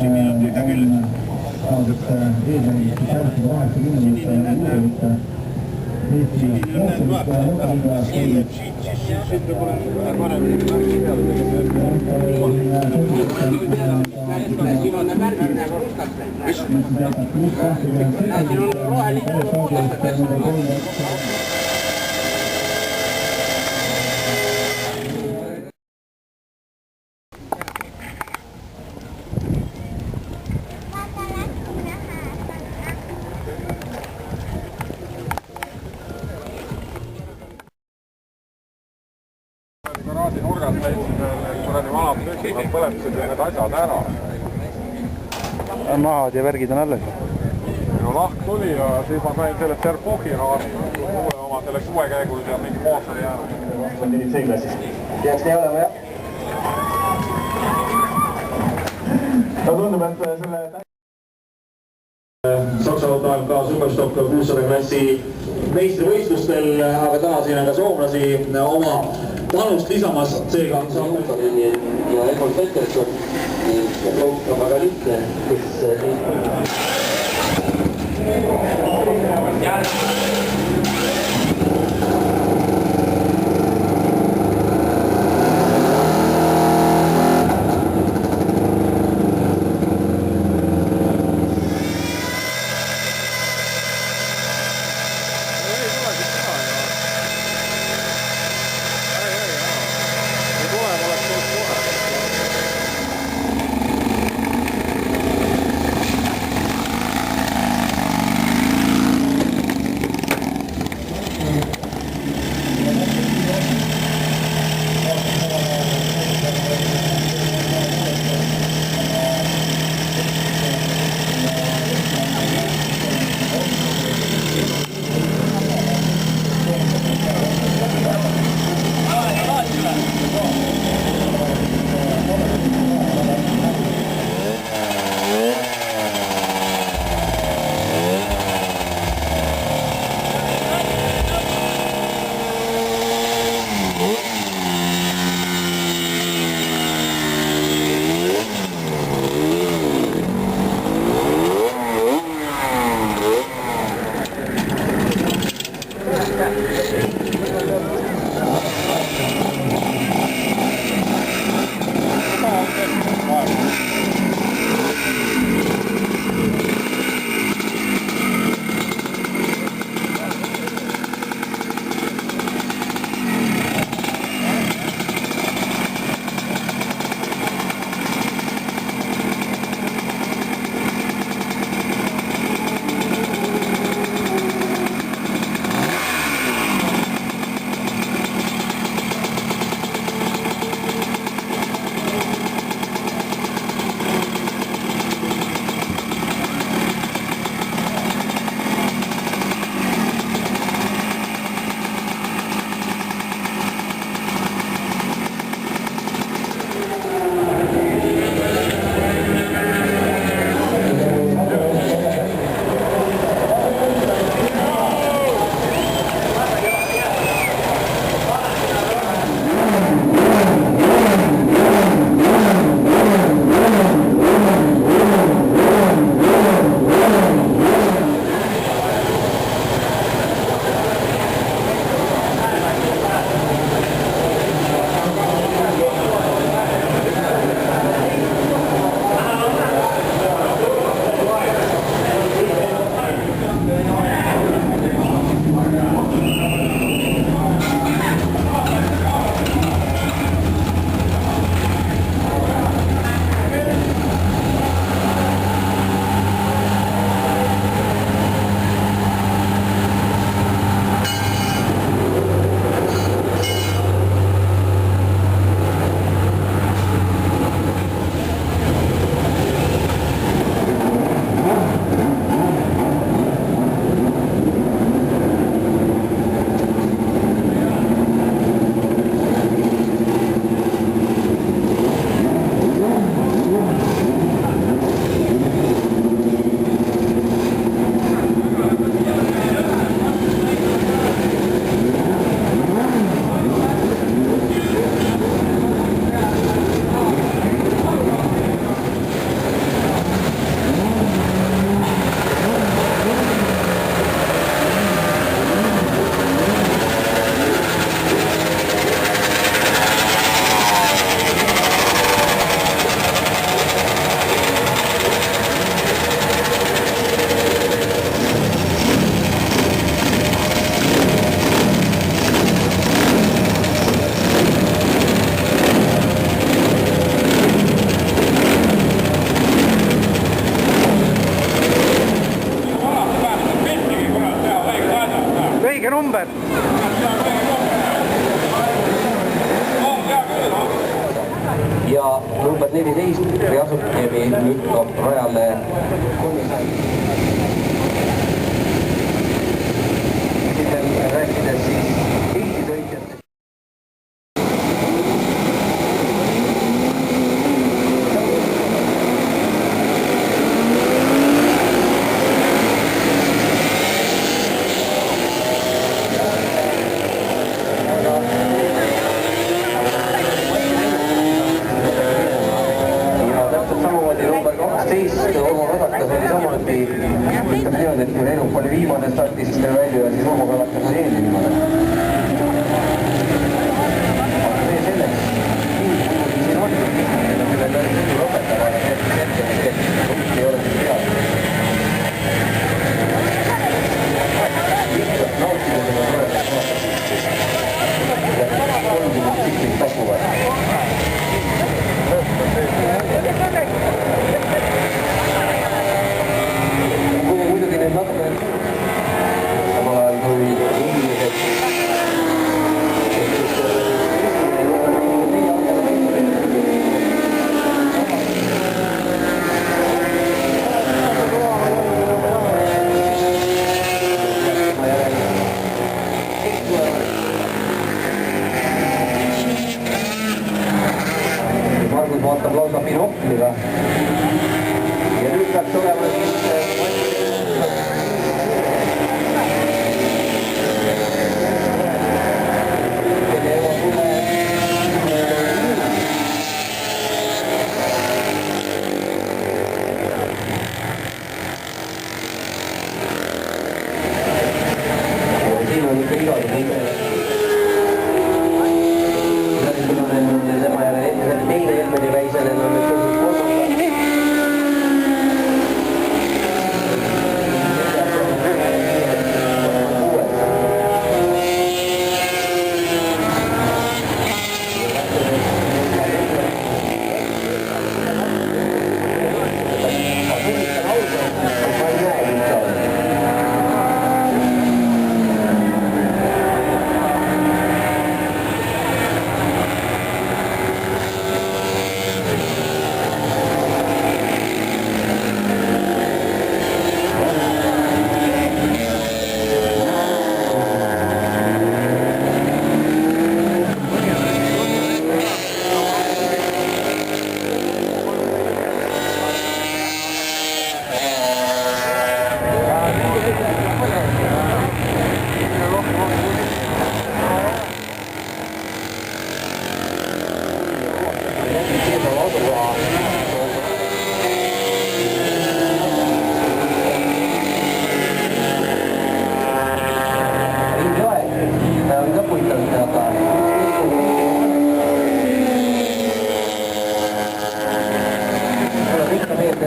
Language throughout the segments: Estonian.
minutit küll. Saadud eesmärgist järgmise 80 minutit Eesti Garaaži nurgas leidsin kuradi vanad püksi, nad põletasid need asjad ära. Mahad ja värgid on alles. No lahk tuli ja siis ma sain sellest Serpuhi oma selleks suvekäigul ja mingi mootori jäänud. See on C-klassis. Peaks nii olema, jah? No tundub, et selle Saksa AMK Superstock 600 klassi meistrivõistlustel, aga täna siin on ka soomlasi oma panust lisamas, seega on Samukarini ja Egor Peterson ja Klaus on väga lihtne, kes number? ja number 14 Reasukkevi lükkab rajale rääkides siis Eesti sõitjatest. Kui Reinup oli viimane starti, siis tuli välja ja siis Urmo Kalakas oli eelmine viimane. Aga see selleks, siin on, küll lõpetab, aga hetkel ei ole siis teada. Lihtsalt nautida seda tulevat vaatama. 30 tsiklit takuvad. Samal ajal kui inimesed Margus vaatab lausa binokliga ja nüüd peaks olema siis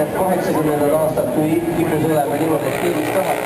need 80. aastad, kui kipus olema niimoodi, et keegi tahab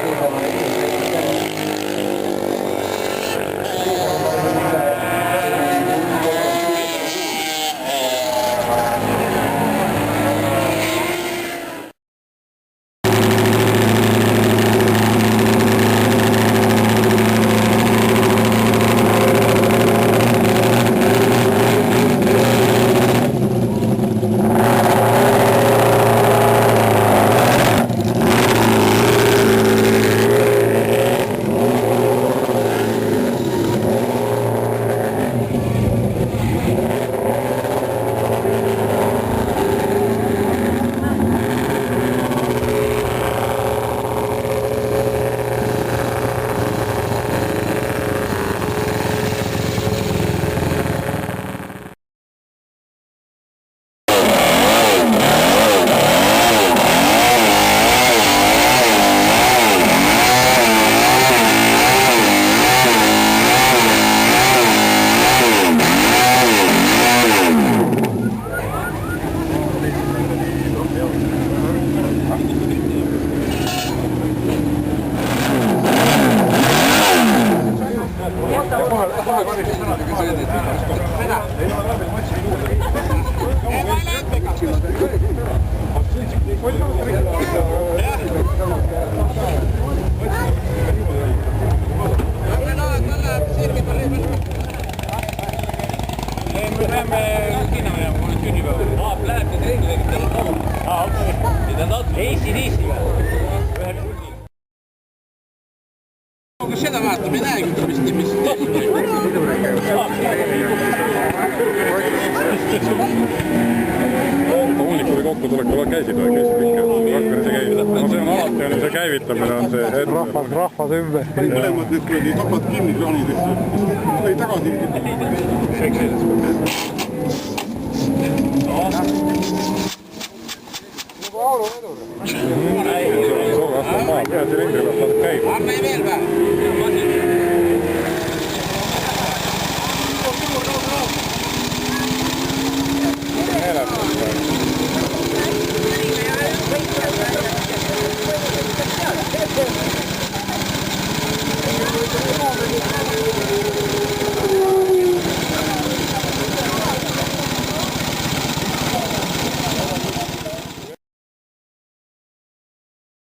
sünnipäeval. Läheb nüüd ringile, tal on laul. Ja ta on AC/DC-ga. Ühel puldiga. Kas seda vaatab, ei näegi, mis Hommikul kokkutulekul käisid või käisid ikka? Rakveres ei käinud. No see on alati, see käivitamine on see hetk. Rahvas ümber. Mõlemad need kuradi topad kinni kraanidesse. Lõi tagasi. Kõik sellised. Suur vastab maa peas ja ringil vastab käib. Anna veel päev.